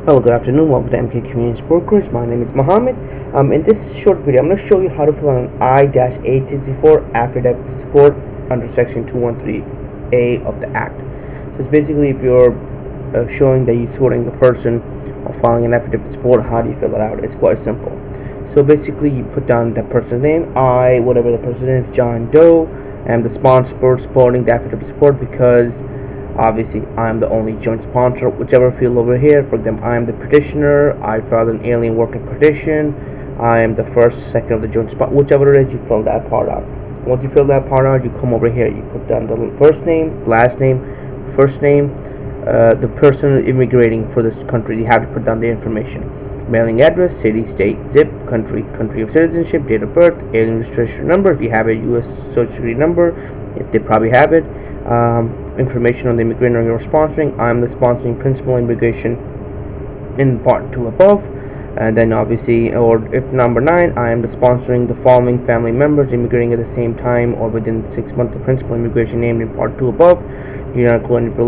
Hello, good afternoon. Welcome to MK Community Support Course. My name is Mohammed. In this short video, I'm going to show you how to fill out an I-864 Affidavit of Support under Section 213A of the Act. So it's basically if you're showing that you're supporting the person or filing an affidavit of support, how do you fill it out? It's quite simple. So basically, you put down the person's name, whatever the person's name is, John Doe, and the sponsor supporting the affidavit of support because obviously, I'm the only joint sponsor, whichever field over here. For example, I am the petitioner. I filed an alien worker petition. I am the first, second of the joint sponsor. Whichever it is, you fill that part out. Once you fill that part out, you come over here. You put down the first name, last name, first name, the person immigrating for this country. You have to put down the information. Mailing address, city, state, zip, country of citizenship, date of birth, alien registration number, if you have a U.S. Social Security number, if they probably have it, information on the immigrant you're sponsoring. I'm the sponsoring principal immigration in part 2 above, and then obviously, or if number 9, I am the sponsoring the following family members immigrating at the same time or within 6 months of principal immigration named in part 2 above. You're not going to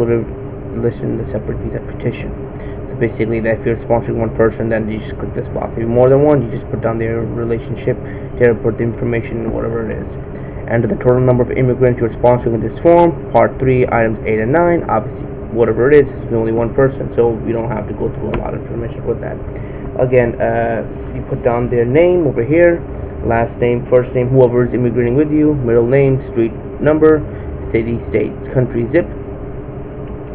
listen the separate visa petition. Basically, that if you're sponsoring one person, then you just click this box. If you're more than one, you just put down their relationship, their birth information, whatever it is. And the total number of immigrants you're sponsoring in this form, part 3, items 8 and 9. Obviously, whatever it is, it's only one person, so we don't have to go through a lot of information with that. Again, you put down their name over here, last name, first name, whoever is immigrating with you, middle name, street number, city, state, country, zip.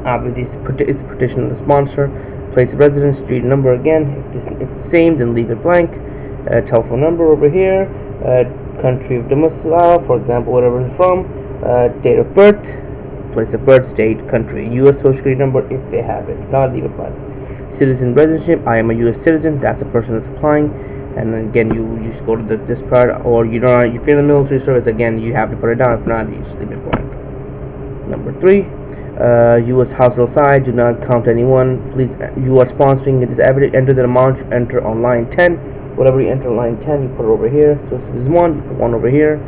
Obviously, it's the petition of the sponsor. Place of residence, street number again. If it's the same, then leave it blank. Telephone number over here. Country of domicile, for example, whatever it's from. Date of birth, place of birth, state, country. U.S. Social Security number if they have it. Not leave it blank. Citizen residency. I am a U.S. citizen. That's the person that's applying. And then again, you just go to this part, or if you're in the military service, again, you have to put it down. If not, you just leave it blank. Number 3. U.S. household size, do not count anyone. Please, you are sponsoring this affidavit. Enter the amount you enter on line 10. Whatever you enter on line 10, you put it over here. So if this is 1, you put 1 over here.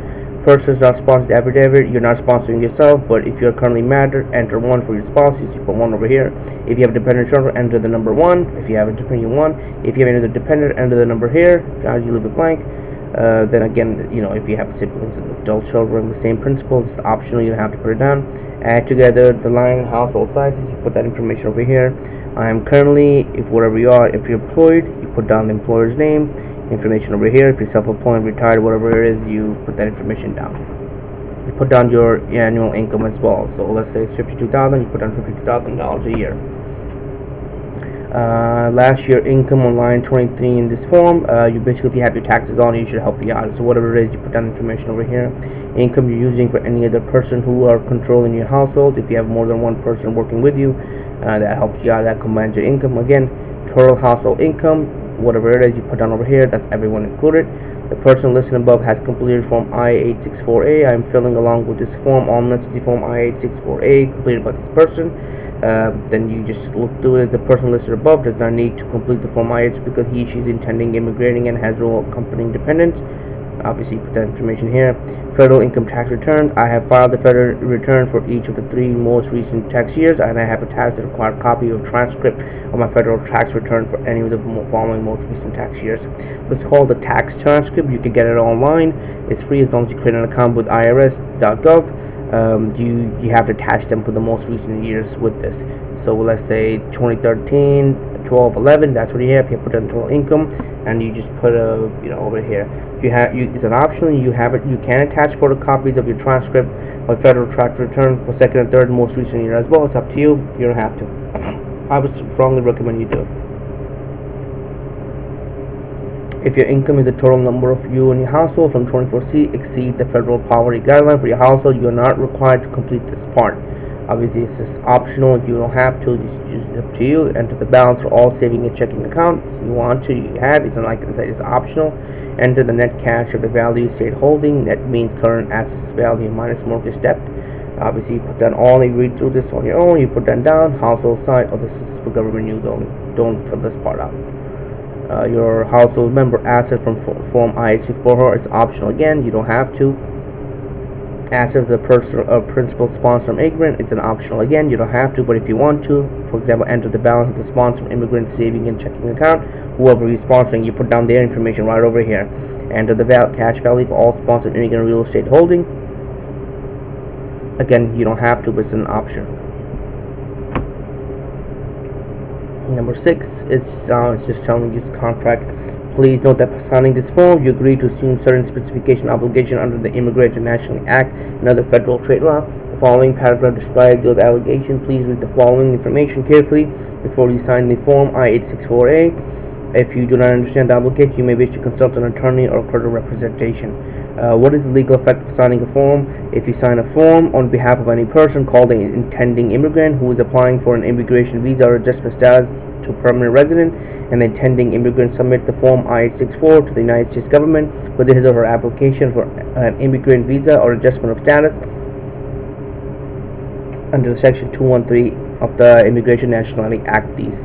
Persons not sponsoring the affidavit, you're not sponsoring yourself, but if you're currently married, enter 1 for your spouses, you put 1 over here. If you have a dependent child, enter the number 1. If you have a dependent 1. If you have any other dependent, enter the number here. If not, you leave it blank. Then again, if you have siblings and adult children, the same principles. It's optional, you don't have to put it down. Add together the line, household sizes, you put that information over here. I am currently, if whatever you are, if you're employed, you put down the employer's name, information over here. If you're self-employed, retired, whatever it is, you put that information down. You put down your annual income as well. So let's say it's $52,000, you put down $52,000 a year. Last year income on line 23 in this form. You basically have your taxes on, you should help you out. So whatever it is, you put down information over here. Income you're using for any other person who are controlling your household. If you have more than one person working with you, that helps you out. That combines your income. Again, total household income, whatever it is, you put down over here. That's everyone included. The person listed above has completed form I-864A. I'm filling along with this form on the form I-864A completed by this person. Then you just look through it. The person listed above does not need to complete the form I-8 because she's intending immigrating and has no accompanying dependents. Obviously, you put that information here. Federal income tax returns. I have filed the federal return for each of the 3 most recent tax years, and I have attached the required copy of transcript of my federal tax return for any of the following most recent tax years. It's called the tax transcript. You can get it online. It's free as long as you create an account with irs.gov. You have to attach them for the most recent years with this. So let's say 2013, 12, 11. That's what you have. You put in total income, and you just put over here. It's an option. You have it. You can attach photocopies of your transcript or federal tax return for second and third most recent year as well. It's up to you. You don't have to. I would strongly recommend you do. If your income is the total number of you and your household from 24C exceed the federal poverty guideline for your household, you are not required to complete this part. Obviously, this is optional. You don't have to. It's up to you. Enter the balance for all saving and checking accounts. You want to, you have. It's not like I said, it's optional. Enter the net cash of the value state holding. Net means current assets value minus mortgage debt. Obviously, you put down all. You read through this on your own. You put that down. Household side. Oh, this is for government use only. Don't fill this part out. Your household member asset from form I-864 is optional again. You don't have to. as if the person or principal sponsor immigrant. It's an optional. Again, you don't have to, but if you want to, for example, enter the balance of the sponsor immigrant saving and checking account. Whoever you're sponsoring, you put down their information right over here. Enter the cash value for all sponsored immigrant real estate holding. Again, you don't have to, but it's an option. Number 6 is it's just telling you the contract. Please note that by signing this form, you agree to assume certain specification obligation under the Immigration Nationality Act and other federal trade law. The following paragraph describes those allegations. Please read the following information carefully before you sign the form I-864A. If you do not understand the obligation, you may wish to consult an attorney or credit representation. What is the legal effect of signing a form? If you sign a form on behalf of any person called an intending immigrant who is applying for an immigration visa or adjustment status to permanent resident, and the intending immigrant submit the form I-864 to the United States government with his or her application for an immigrant visa or adjustment of status under Section 213 of the Immigration Nationality Act, these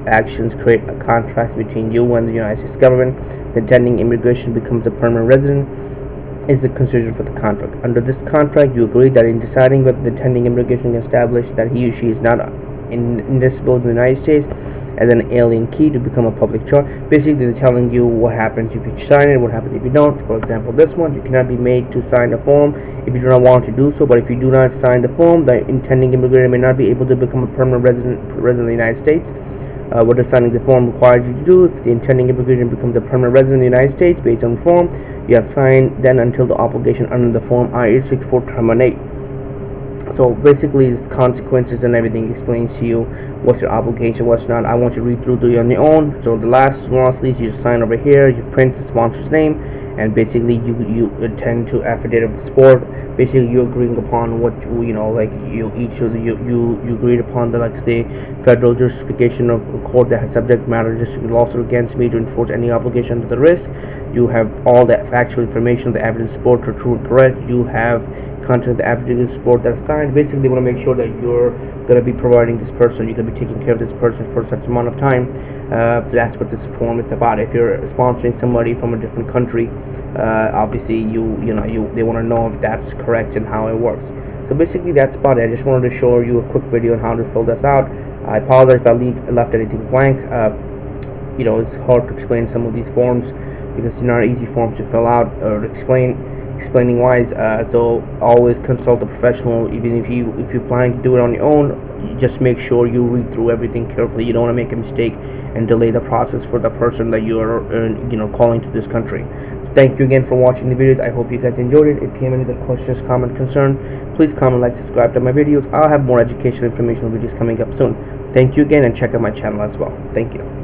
actions create a contract between you and the United States government. The intending immigration becomes a permanent resident is the consideration for the contract. Under this contract, you agree that in deciding whether the intending immigration can establish that he or she is not inadmissible in the United States as an alien key to become a public charge. Basically, they're telling you what happens if you sign it, what happens if you don't. For example, this one, you cannot be made to sign a form if you do not want to do so, but if you do not sign the form, the intending immigrant may not be able to become a permanent resident of the United States. What does signing the form requires you to do? If the intending immigrant becomes a permanent resident of the United States based on the form, you have signed then until the obligation under the form I-864 terminate. So basically, the consequences and everything explains to you what's your obligation, what's not. I want you to read through on your own. So the last least, you just sign over here, you print the sponsor's name, and basically you attend to Affidavit of Support. Basically, you're agreeing upon what you agreed upon the, like, say, federal justification of a court that has subject matter jurisdiction lawsuit against me to enforce any obligation to the risk. You have all the factual information, the affidavit of support are true and correct. You have content of the affidavit of support that is signed. Basically, they want to make sure that you're going to be providing this person, you're going to be taking care of this person for such amount of time. That's what this form is about. If you're sponsoring somebody from a different country, obviously they want to know if that's correct and how it works. So basically, that's about it. I just wanted to show you a quick video on how to fill this out. I apologize if I left anything blank. It's hard to explain some of these forms because they're not easy forms to fill out or explaining wise. So always consult a professional. Even if you're planning to do it on your own, you just make sure you read through everything carefully. You don't want to make a mistake and delay the process for the person that you're calling to this country. So thank you again for watching the videos. I hope you guys enjoyed it. If you have any other questions, comment, concern, please comment, like, subscribe to my videos. I'll have more educational informational videos coming up soon. Thank you again, and check out my channel as well. Thank you.